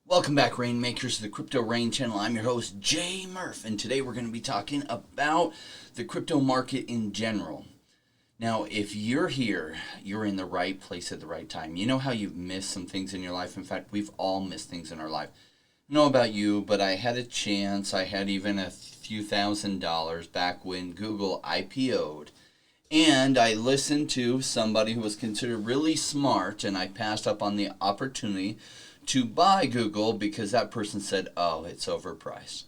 Welcome back, Rainmakers, to the Crypto Rain channel. I'm your host, Jay Murph, and today we're going to be talking about the crypto market in general. Now, if you're here, you're in the right place at the right time. You know how you've missed some things in your life? In fact, we've all missed things in our life. I don't know about you, but I had a chance. I had even a few $1,000s back when Google IPO'd. And I listened to somebody who was considered really smart, and I passed up on the opportunity to buy Google because that person said, oh, it's overpriced.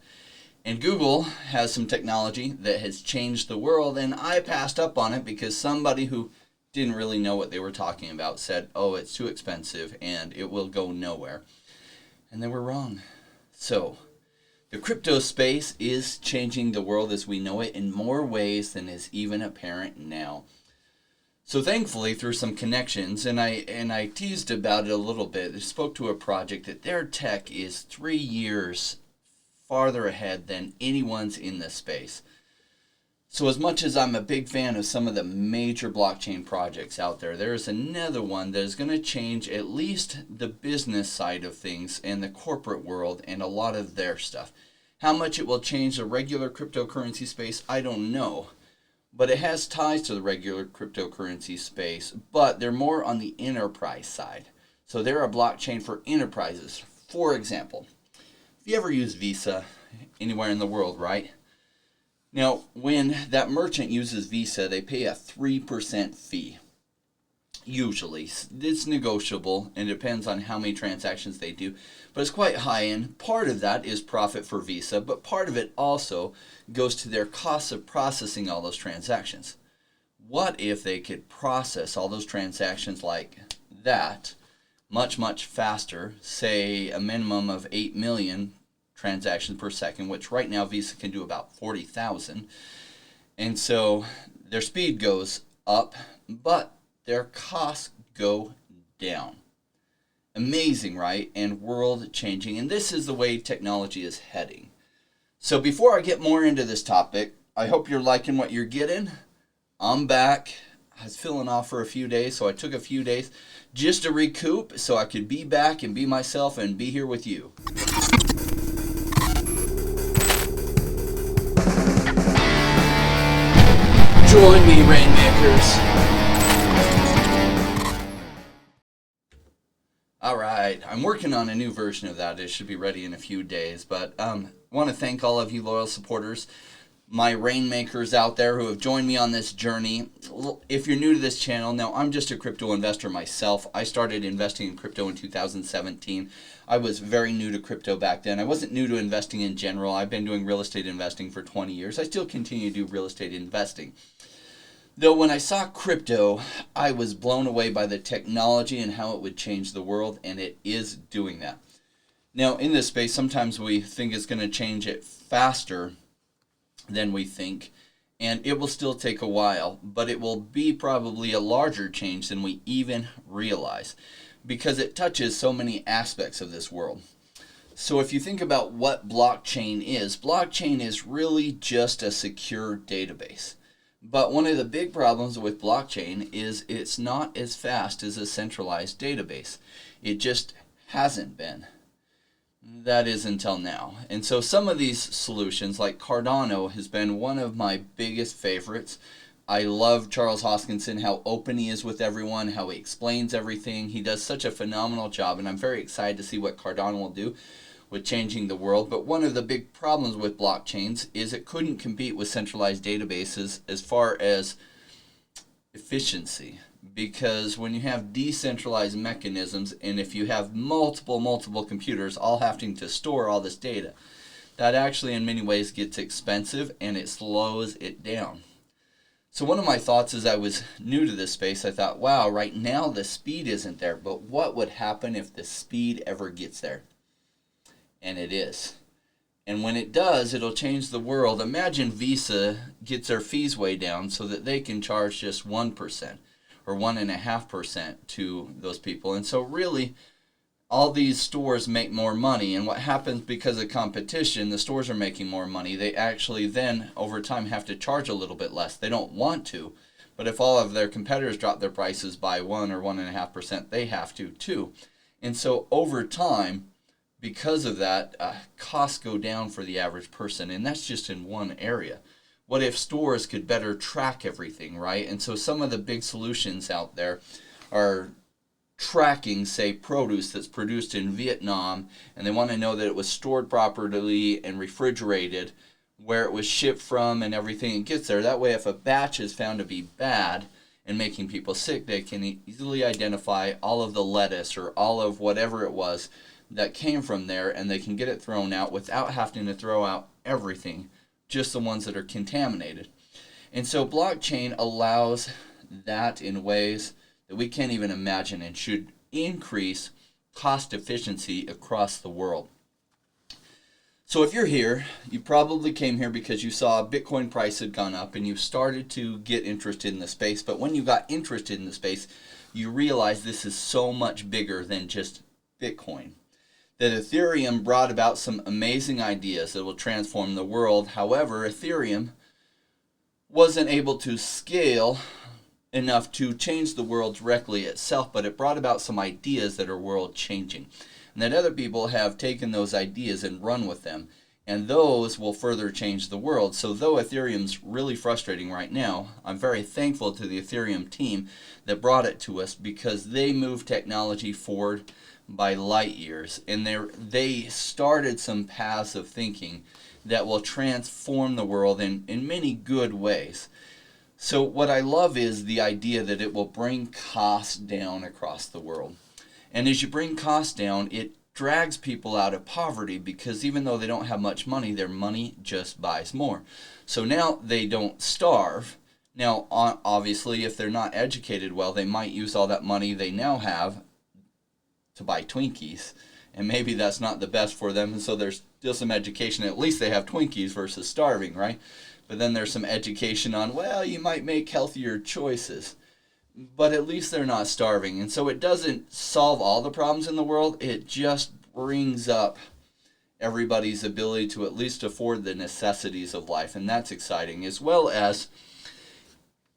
And Google has some technology that has changed the world, and I passed up on it because somebody who didn't really know what they were talking about said, oh, it's too expensive and it will go nowhere. And they were wrong. So, the crypto space is changing the world as we know it in more ways than is even apparent now. So thankfully, through some connections, and I teased about it a little bit, I spoke to a project that their tech is 3 years farther ahead than anyone's in this space. So as much as I'm a big fan of some of the major blockchain projects out there, there is another one that is going to change at least the business side of things and the corporate world and a lot of their stuff. How much it will change the regular cryptocurrency space, I don't know. But it has ties to the regular cryptocurrency space, but they're more on the enterprise side. So they're a blockchain for enterprises. For example, if you ever use Visa anywhere in the world, right? Now, when that merchant uses Visa, they pay a 3% fee. Usually. It's negotiable and depends on how many transactions they do, but it's quite high, and part of that is profit for Visa, but part of it also goes to their cost of processing all those transactions. What if they could process all those transactions like that much, much faster, say a minimum of 8 million transactions per second, which right now Visa can do about 40,000, and so their speed goes up, but their costs go down. Amazing, right? And world changing. And this is the way technology is heading. So before I get more into this topic, I hope you're liking what you're getting. I'm back. I was feeling off for a few days, so I took a few days just to recoup so I could be back and be myself and be here with you. Join me, Rainmakers. Alright, I'm working on a new version of that. It should be ready in a few days, but I want to thank all of you loyal supporters, my Rainmakers out there who have joined me on this journey. If you're new to this channel, now I'm just a crypto investor myself. I started investing in crypto in 2017. I was very new to crypto back then. I wasn't new to investing in general. I've been doing real estate investing for 20 years. I still continue to do real estate investing. Though when I saw crypto, I was blown away by the technology and how it would change the world, and it is doing that. Now, in this space, sometimes we think it's going to change it faster than we think, and it will still take a while, but it will be probably a larger change than we even realize, because it touches so many aspects of this world. So if you think about what blockchain is really just a secure database. But one of the big problems with blockchain is it's not as fast as a centralized database. It just hasn't been. That is until now. And so some of these solutions, like Cardano, has been one of my biggest favorites. I love Charles Hoskinson, how open he is with everyone, how he explains everything. He does such a phenomenal job, and I'm very excited to see what Cardano will do with changing the world. But one of the big problems with blockchains is it couldn't compete with centralized databases as far as efficiency, because when you have decentralized mechanisms, and if you have multiple computers all having to store all this data, that actually in many ways gets expensive and it slows it down. So one of my thoughts as I was new to this space, I thought, wow, right now the speed isn't there, but what would happen if the speed ever gets there? And it is. And when it does, it'll change the world. Imagine Visa gets their fees way down so that they can charge just 1% or 1.5% to those people. And so really, all these stores make more money. And what happens because of competition, the stores are making more money. They actually then, over time, have to charge a little bit less. They don't want to. But if all of their competitors drop their prices by 1 or 1.5%, they have to too. And so over time, because of that, costs go down for the average person, and that's just in one area. What if stores could better track everything, right? And so some of the big solutions out there are tracking, say, produce that's produced in Vietnam, and they want to know that it was stored properly and refrigerated, where it was shipped from and everything it gets there. That way, if a batch is found to be bad and making people sick, they can easily identify all of the lettuce or all of whatever it was that came from there, and they can get it thrown out without having to throw out everything, just the ones that are contaminated. And so blockchain allows that in ways that we can't even imagine, and should increase cost efficiency across the world. So if you're here, you probably came here because you saw Bitcoin price had gone up and you started to get interested in the space. But when you got interested in the space, you realized this is so much bigger than just Bitcoin. That Ethereum brought about some amazing ideas that will transform the world. However, Ethereum wasn't able to scale enough to change the world directly itself, but it brought about some ideas that are world changing. And that other people have taken those ideas and run with them. And those will further change the world. So though Ethereum's really frustrating right now, I'm very thankful to the Ethereum team that brought it to us, because they moved technology forward by light years. And they started some paths of thinking that will transform the world in many good ways. So what I love is the idea that it will bring costs down across the world. And as you bring costs down, it drags people out of poverty, because even though they don't have much money, their money just buys more. So now they don't starve. Now, obviously, if they're not educated well, they might use all that money they now have to buy Twinkies. And maybe that's not the best for them. And so there's still some education. At least they have Twinkies versus starving, right? But then there's some education on, well, you might make healthier choices. But at least they're not starving. And so it doesn't solve all the problems in the world. It just brings up everybody's ability to at least afford the necessities of life. And that's exciting. As well as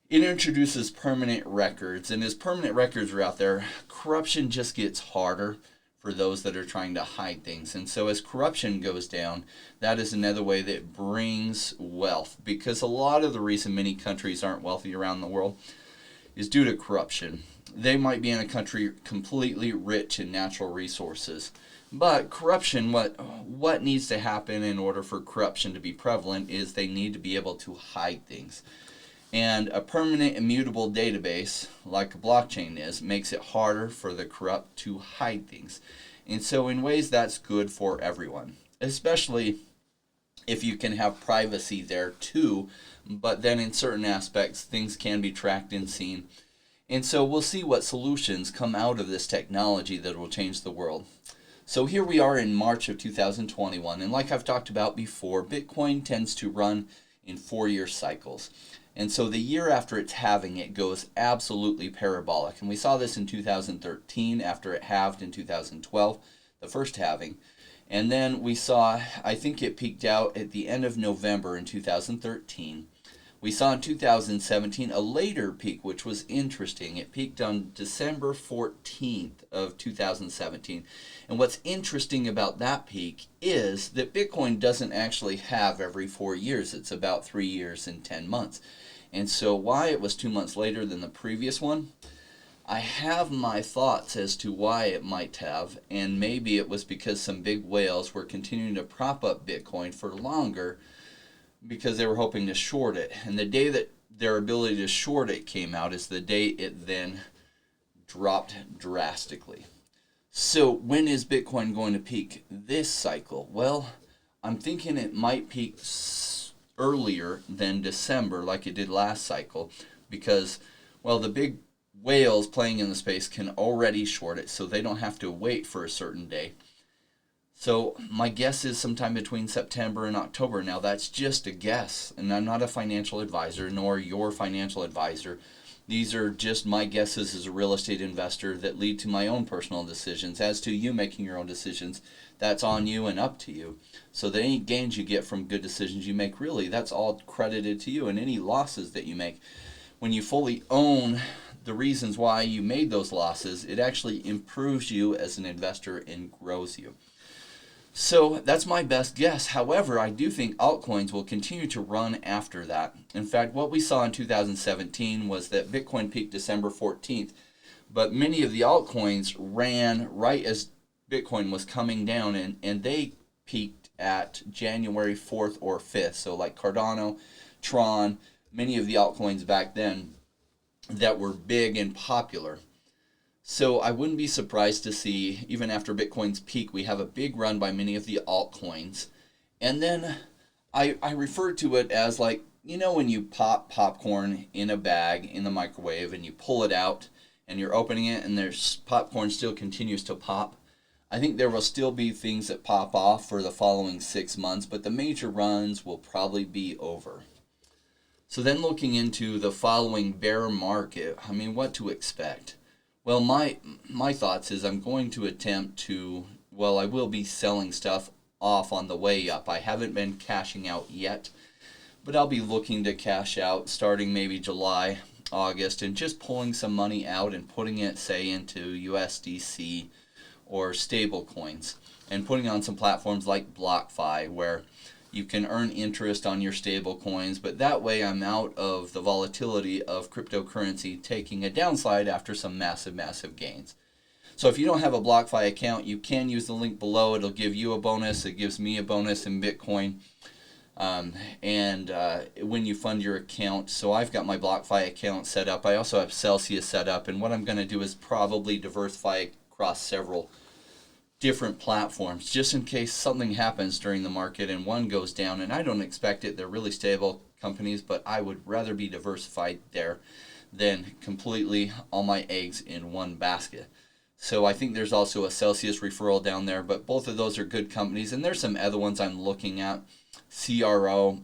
it introduces permanent records. And as permanent records are out there, corruption just gets harder for those that are trying to hide things. And so as corruption goes down, that is another way that brings wealth. Because a lot of the reason many countries aren't wealthy around the world is due to corruption. They might be in a country completely rich in natural resources. But corruption, what needs to happen in order for corruption to be prevalent is they need to be able to hide things. And a permanent immutable database, like a blockchain is, makes it harder for the corrupt to hide things. And so in ways that's good for everyone, especially if you can have privacy there too, but then in certain aspects things can be tracked and seen. And so we'll see what solutions come out of this technology that will change the world. So here we are in March of 2021, and like I've talked about before, Bitcoin tends to run in 4-year cycles. And so the year after its halving, it goes absolutely parabolic. And we saw this in 2013 after it halved in 2012, the first halving. And then we saw, I think it peaked out at the end of November in 2013. We saw in 2017 a later peak, which was interesting. It peaked on December 14th of 2017. And what's interesting about that peak is that Bitcoin doesn't actually halve every 4 years. It's about 3 years and 10 months. And so why it was 2 months later than the previous one, I have my thoughts as to why it might have. And maybe it was because some big whales were continuing to prop up Bitcoin for longer, because they were hoping to short it. And the day that their ability to short it came out is the day it then dropped drastically. So when is Bitcoin going to peak this cycle? Well, I'm thinking it might peak earlier than December like it did last cycle, because, well, the big whales playing in the space can already short it, so they don't have to wait for a certain day. So my guess is sometime between September and October. Now that's just a guess, and I'm not a financial advisor, nor your financial advisor. These are just my guesses as a real estate investor that lead to my own personal decisions. As to you making your own decisions, that's on you and up to you. So that any gains you get from good decisions you make, really, that's all credited to you. And any losses that you make, when you fully own the reasons why you made those losses, it actually improves you as an investor and grows you. So that's my best guess. However, I do think altcoins will continue to run after that. In fact, what we saw in 2017 was that Bitcoin peaked December 14th, but many of the altcoins ran right as Bitcoin was coming down, and they peaked at January 4th or 5th. So like Cardano, Tron, many of the altcoins back then that were big and popular. So I wouldn't be surprised to see, even after Bitcoin's peak, we have a big run by many of the altcoins. And then I refer to it as like, you know, when you pop popcorn in a bag in the microwave and you pull it out and you're opening it and there's popcorn still continues to pop. I think there will still be things that pop off for the following 6 months, but the major runs will probably be over. So then looking into the following bear market, I mean, what to expect? Well, my thoughts is I'm going to attempt to, well, I will be selling stuff off on the way up. I haven't been cashing out yet, but I'll be looking to cash out starting maybe July, August, and just pulling some money out and putting it, say, into USDC or stable coins, and putting on some platforms like Blockfi where you can earn interest on your stable coins, but that way I'm out of the volatility of cryptocurrency taking a downside after some massive gains. So if you don't have a Blockfi account, you can use the link below. It'll give you a bonus. It gives me a bonus in Bitcoin. When you fund your account, so I've got my Blockfi account set up. I also have Celsius set up, and what I'm going to do is probably diversify across several different platforms just in case something happens during the market and one goes down, and I don't expect it. They're really stable companies, but I would rather be diversified there than completely all my eggs in one basket. So I think there's also a Celsius referral down there, but both of those are good companies, and there's some other ones I'm looking at. CRO,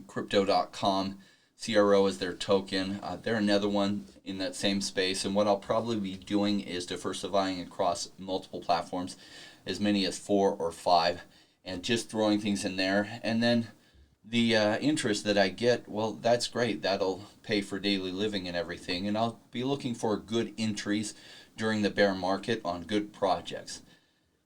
crypto.com. CRO is their token. They're another one in that same space. And what I'll probably be doing is diversifying across multiple platforms, as many as 4 or 5, and just throwing things in there. And then the interest that I get, well, that's great. That'll pay for daily living and everything. And I'll be looking for good entries during the bear market on good projects.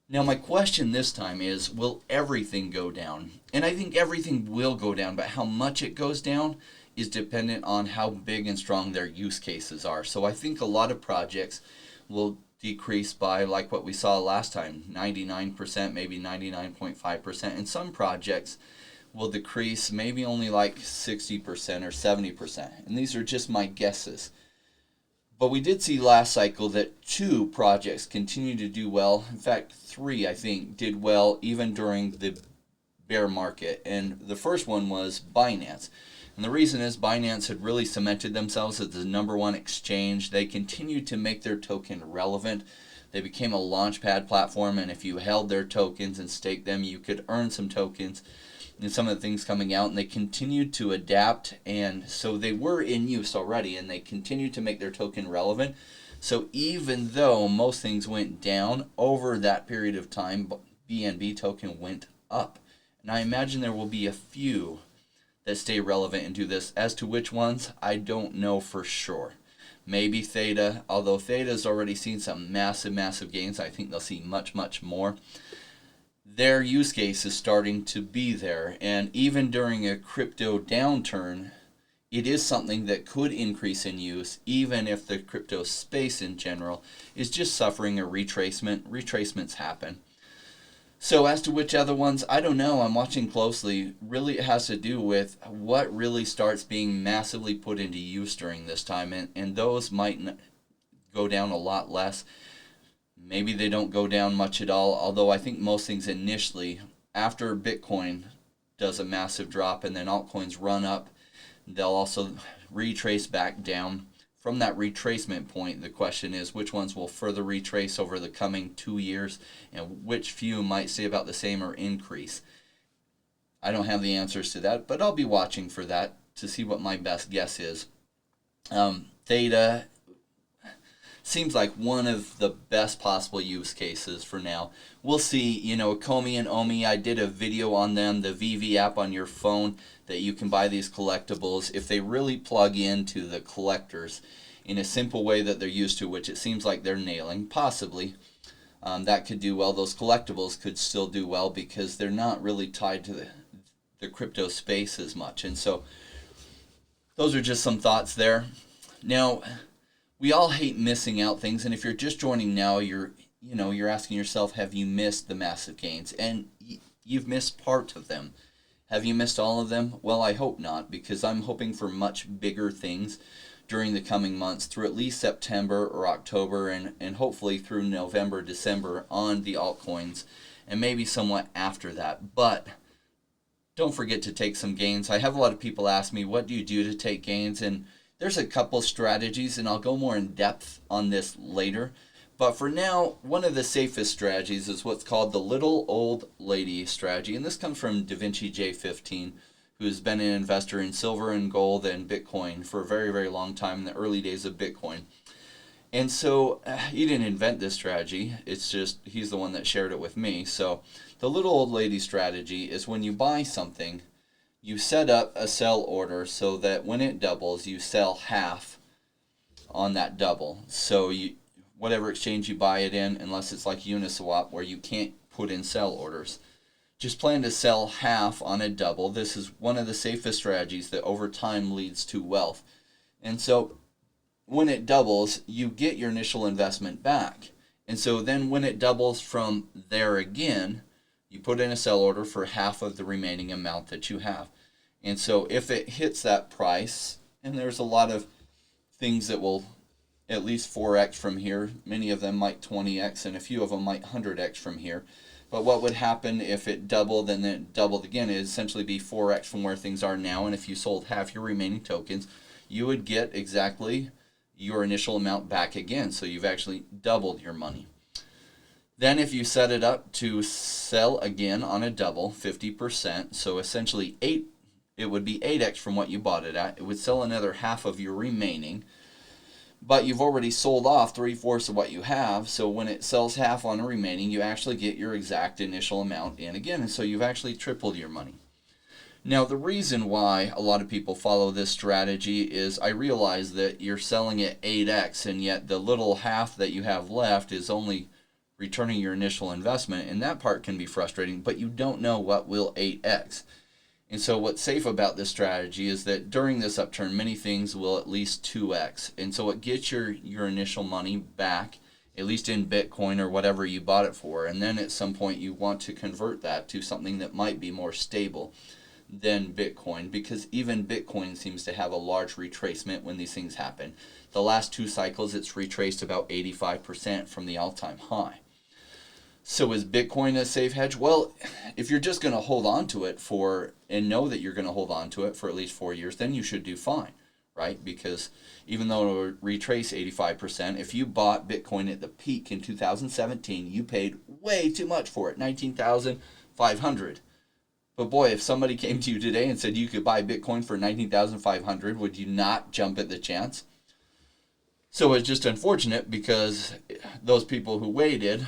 Now, my question this time is, will everything go down? And I think everything will go down, but how much it goes down is dependent on how big and strong their use cases are. So I think a lot of projects will decrease by, like what we saw last time, 99%, maybe 99.5%. And some projects will decrease maybe only like 60% or 70%. And these are just my guesses. But we did see last cycle that 2 projects continued to do well. In fact, 3, I think, did well even during the bear market. And the first one was Binance. And the reason is Binance had really cemented themselves as the #1 exchange. They continued to make their token relevant. They became a launchpad platform, and if you held their tokens and staked them, you could earn some tokens and some of the things coming out. And they continued to adapt, and so they were in use already, and they continued to make their token relevant. So even though most things went down over that period of time, BNB token went up. And I imagine there will be a few that stay relevant and do this. As to which ones, I don't know for sure. Maybe Theta, although Theta's already seen some massive gains. I think they'll see much more. Their use case is starting to be there, and even during a crypto downturn, it is something that could increase in use, even if the crypto space in general is just suffering a retracement. Retracements happen. So as to which other ones, I don't know. I'm watching closely. Really, it has to do with what really starts being massively put into use during this time, and those might go down a lot less. Maybe they don't go down much at all, although I think most things initially, after Bitcoin does a massive drop and then altcoins run up, they'll also retrace back down. From that retracement point, the question is which ones will further retrace over the coming 2 years and which few might stay about the same or increase. I don't have the answers to that, but I'll be watching for that to see what my best guess is. Theta seems like one of the best possible use cases for now. We'll see, Komi and Omi, I did a video on them, the VV app on your phone that you can buy these collectibles. If they really plug into the collectors in a simple way that they're used to, which it seems like they're nailing, possibly, that could do well. Those collectibles could still do well because they're not really tied to the crypto space as much. And so those are just some thoughts there. Now, we all hate missing out things, and if you're just joining now, you're asking yourself, have you missed the massive gains? And you've missed part of them. Have you missed all of them? Well, I hope not, because I'm hoping for much bigger things during the coming months through at least September or October, and hopefully through November, December on the altcoins, and maybe somewhat after that. But don't forget to take some gains. I have a lot of people ask me, what do you do to take gains? And there's a couple strategies, and I'll go more in depth on this later. But for now, one of the safest strategies is what's called the little old lady strategy. And this comes from DaVinci J15, who's been an investor in silver and gold and Bitcoin for a very, very long time in the early days of Bitcoin. And so he didn't invent this strategy. It's just he's the one that shared it with me. So the little old lady strategy is when you buy something, you set up a sell order so that when it doubles, you sell half on that double. So whatever exchange you buy it in, unless it's like Uniswap where you can't put in sell orders, just plan to sell half on a double. This is one of the safest strategies that over time leads to wealth. And so when it doubles, you get your initial investment back. And so then when it doubles from there again, you put in a sell order for half of the remaining amount that you have. And so if it hits that price, and there's a lot of things that will at least 4x from here, many of them might 20x, and a few of them might 100x from here. But what would happen if it doubled and then it doubled again is essentially be 4x from where things are now. And if you sold half your remaining tokens, you would get exactly your initial amount back again. So you've actually doubled your money. Then if you set it up to sell again on a double, 50%, so essentially it would be 8x from what you bought it at. It would sell another half of your remaining. But you've already sold off 3/4 of what you have, so when it sells half on the remaining, you actually get your exact initial amount in again, and so you've actually tripled your money. Now, the reason why a lot of people follow this strategy is I realize that you're selling at 8x, and yet the little half that you have left is only returning your initial investment, and that part can be frustrating, but you don't know what will 8x. And so what's safe about this strategy is that during this upturn, many things will at least 2x. And so it gets your initial money back, at least in Bitcoin or whatever you bought it for. And then at some point you want to convert that to something that might be more stable than Bitcoin, because even Bitcoin seems to have a large retracement when these things happen. The last 2 cycles, it's retraced about 85% from the all-time high. So is Bitcoin a safe hedge? Well, if you're just going to hold on to it and know that you're going to hold on to it for at least 4 years, then you should do fine, right? Because even though it will retrace 85%, if you bought Bitcoin at the peak in 2017, you paid way too much for it, $19,500. But boy, if somebody came to you today and said you could buy Bitcoin for $19,500, would you not jump at the chance? So it's just unfortunate because those people who waited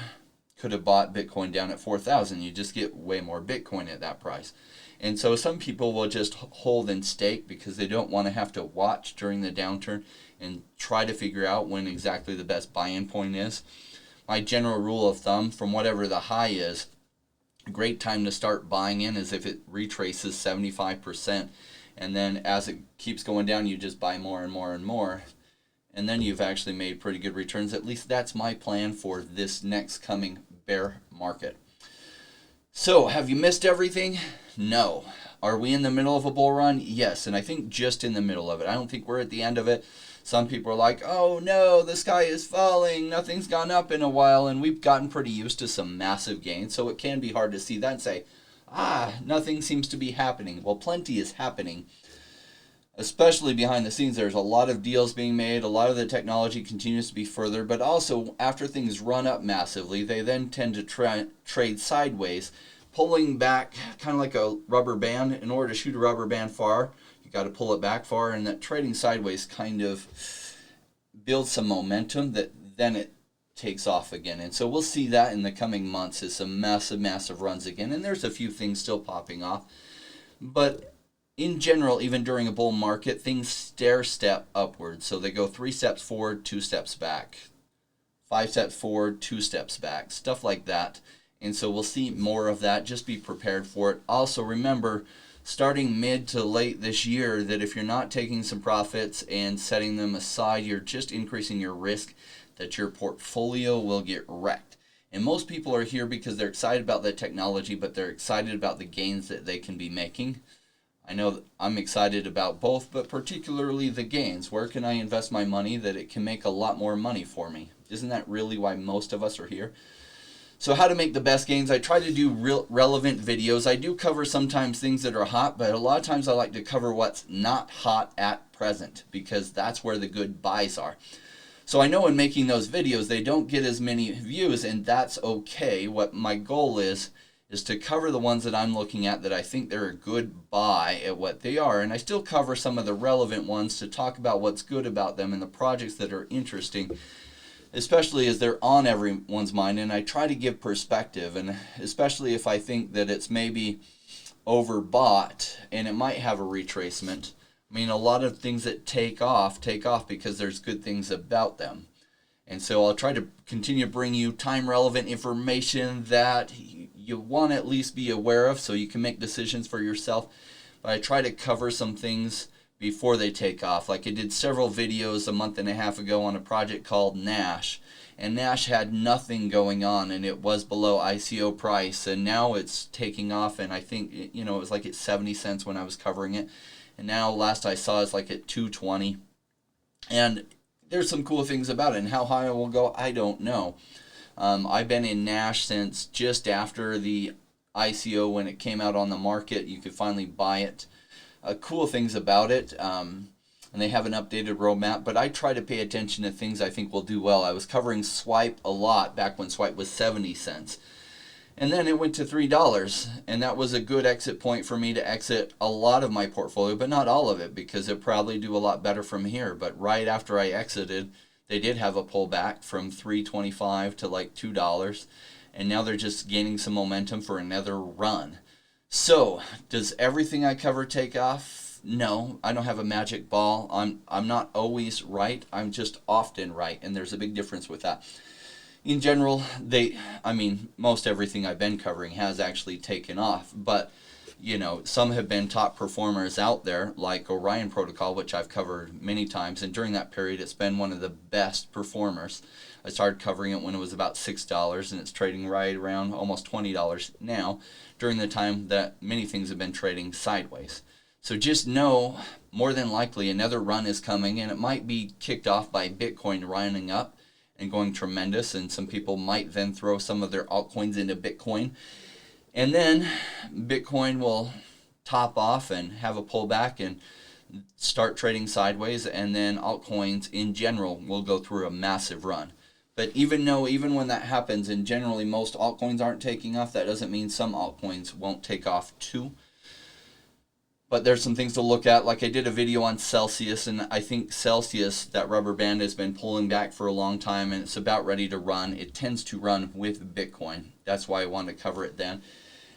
could have bought Bitcoin down at 4,000. You just get way more Bitcoin at that price. And so some people will just hold and stake because they don't want to have to watch during the downturn and try to figure out when exactly the best buy-in point is. My general rule of thumb, from whatever the high is, a great time to start buying in is if it retraces 75%. And then as it keeps going down, you just buy more and more and more. And then you've actually made pretty good returns. At least that's my plan for this next coming bear market. So, have you missed everything? No. Are we in the middle of a bull run? Yes, and I think just in the middle of it. I don't think we're at the end of it. Some people are like, oh no, the sky is falling, nothing's gone up in a while, and we've gotten pretty used to some massive gains, so it can be hard to see that and say, nothing seems to be happening. Well, plenty is happening. Especially behind the scenes, there's a lot of deals being made, a lot of the technology continues to be further, but also after things run up massively, they then tend to trade sideways, pulling back kind of like a rubber band. In order to shoot a rubber band far, you got to pull it back far, and that trading sideways kind of builds some momentum that then it takes off again. And so we'll see that in the coming months as some massive runs again, and there's a few things still popping off. But in general, even during a bull market, things stair step upwards. So they go 3 steps forward, 2 steps back, 5 steps forward, 2 steps back, stuff like that. And so we'll see more of that. Just be prepared for it. Also remember, starting mid to late this year, that if you're not taking some profits and setting them aside, you're just increasing your risk that your portfolio will get wrecked. And most people are here because they're excited about the technology, but they're excited about the gains that they can be making. I know I'm excited about both, but particularly the gains. Where can I invest my money that it can make a lot more money for me? Isn't that really why most of us are here? So how to make the best gains. I try to do relevant videos. I do cover sometimes things that are hot, but a lot of times I like to cover what's not hot at present, because that's where the good buys are. So I know in making those videos, they don't get as many views, and that's okay. What my goal is to cover the ones that I'm looking at that I think they're a good buy at what they are. And I still cover some of the relevant ones to talk about what's good about them and the projects that are interesting, especially as they're on everyone's mind. And I try to give perspective, and especially if I think that it's maybe overbought and it might have a retracement. I mean, a lot of things that take off because there's good things about them. And so I'll try to continue to bring you time-relevant information that you want to at least be aware of so you can make decisions for yourself. But I try to cover some things before they take off. Like I did several videos a month and a half ago on a project called Nash. And Nash had nothing going on, and it was below ICO price. And now it's taking off, and I think, it was like at 70 cents when I was covering it. And now last I saw it's like at 220. And there's some cool things about it, and how high it will go, I don't know. I've been in Nash since just after the ICO when it came out on the market. You could finally buy it. Cool things about it, and they have an updated roadmap, but I try to pay attention to things I think will do well. I was covering Swipe a lot back when Swipe was 70 cents. And then it went to $3, and that was a good exit point for me to exit a lot of my portfolio, but not all of it, because it'll probably do a lot better from here. But right after I exited, they did have a pullback from $3.25 to like $2, and now they're just gaining some momentum for another run. So, does everything I cover take off? No, I don't have a magic ball. I'm not always right. I'm just often right, and there's a big difference with that. In general, most everything I've been covering has actually taken off, but, some have been top performers out there, like Orion Protocol, which I've covered many times, and during that period, it's been one of the best performers. I started covering it when it was about $6, and it's trading right around almost $20 now, during the time that many things have been trading sideways. So just know, more than likely, another run is coming, and it might be kicked off by Bitcoin running up and going tremendous, and some people might then throw some of their altcoins into Bitcoin. And then Bitcoin will top off and have a pullback and start trading sideways, and then altcoins in general will go through a massive run. But even when that happens, and generally most altcoins aren't taking off, that doesn't mean some altcoins won't take off too. But there's some things to look at. Like I did a video on Celsius, and I think Celsius, that rubber band, has been pulling back for a long time, and it's about ready to run. It tends to run with Bitcoin. That's why I wanted to cover it then.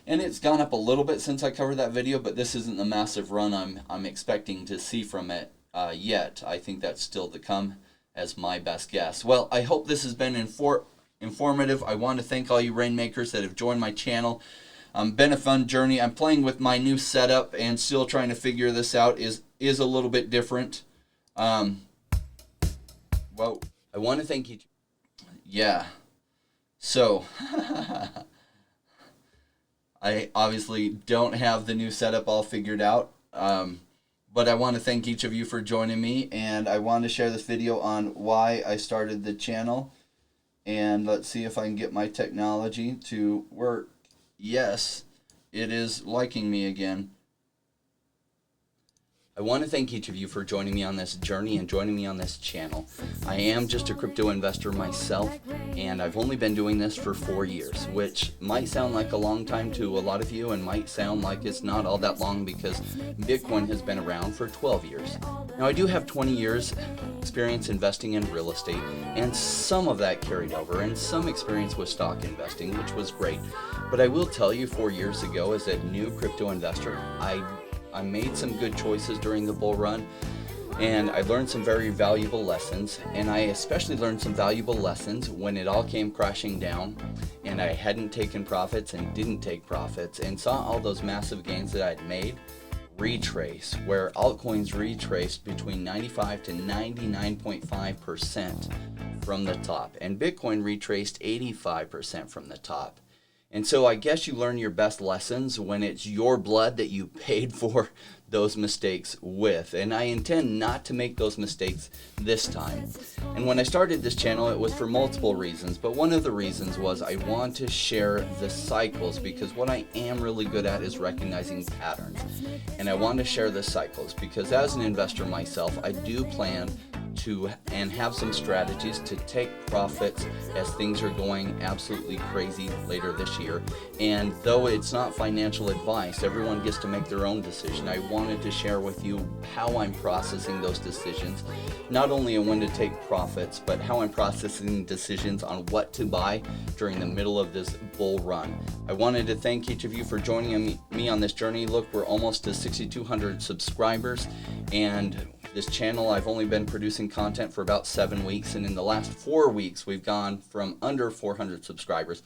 And it's gone up a little bit since I covered that video, but this isn't the massive run I'm expecting to see from it yet. I think that's still to come as my best guess. Well, I hope this has been informative. I want to thank all you rainmakers that have joined my channel. Been a fun journey. I'm playing with my new setup and still trying to figure this out. Is a little bit different. Well, I want to thank you. Yeah. So, I obviously don't have the new setup all figured out. But I want to thank each of you for joining me, and I want to share this video on why I started the channel. And let's see if I can get my technology to work. Yes, it is liking me again. I want to thank each of you for joining me on this journey and joining me on this channel. I am just a crypto investor myself, and I've only been doing this for 4 years, which might sound like a long time to a lot of you, and might sound like it's not all that long because Bitcoin has been around for 12 years. Now, I do have 20 years experience investing in real estate, and some of that carried over, and some experience with stock investing, which was great. But I will tell you, 4 years ago, as a new crypto investor, I made some good choices during the bull run. And I learned some very valuable lessons, and I especially learned some valuable lessons when it all came crashing down and I hadn't taken profits and didn't take profits, and saw all those massive gains that I'd made retrace, where altcoins retraced between 95 to 99.5% from the top, and Bitcoin retraced 85% from the top. And so I guess you learn your best lessons when it's your blood that you paid for those mistakes with. And I intend not to make those mistakes this time. And when I started this channel, it was for multiple reasons. But one of the reasons was I want to share the cycles, because what I am really good at is recognizing patterns. And I want to share the cycles because as an investor myself, I do plan to and have some strategies to take profits as things are going absolutely crazy later this year. And though it's not financial advice, everyone gets to make their own decision. I wanted to share with you how I'm processing those decisions, not only on when to take profits, but how I'm processing decisions on what to buy during the middle of this bull run. I wanted to thank each of you for joining me on this journey. Look, we're almost to 6,200 subscribers, and this channel, I've only been producing content for about 7 weeks, and in the last 4 weeks we've gone from under 400 subscribers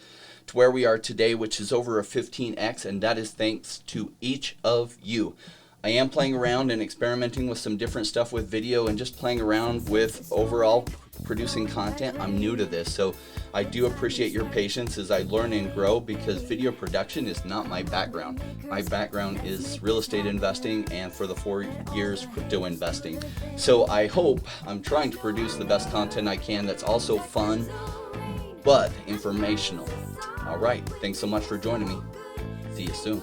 to where we are today, which is over a 15x, and that is thanks to each of you. I am playing around and experimenting with some different stuff with video and just playing around with overall producing content. I'm new to this, so I do appreciate your patience as I learn and grow, because video production is not my background. My background is real estate investing, and for the 4 years, crypto investing. So I hope I'm trying to produce the best content I can that's also fun, but informational. All right, thanks so much for joining me. See you soon.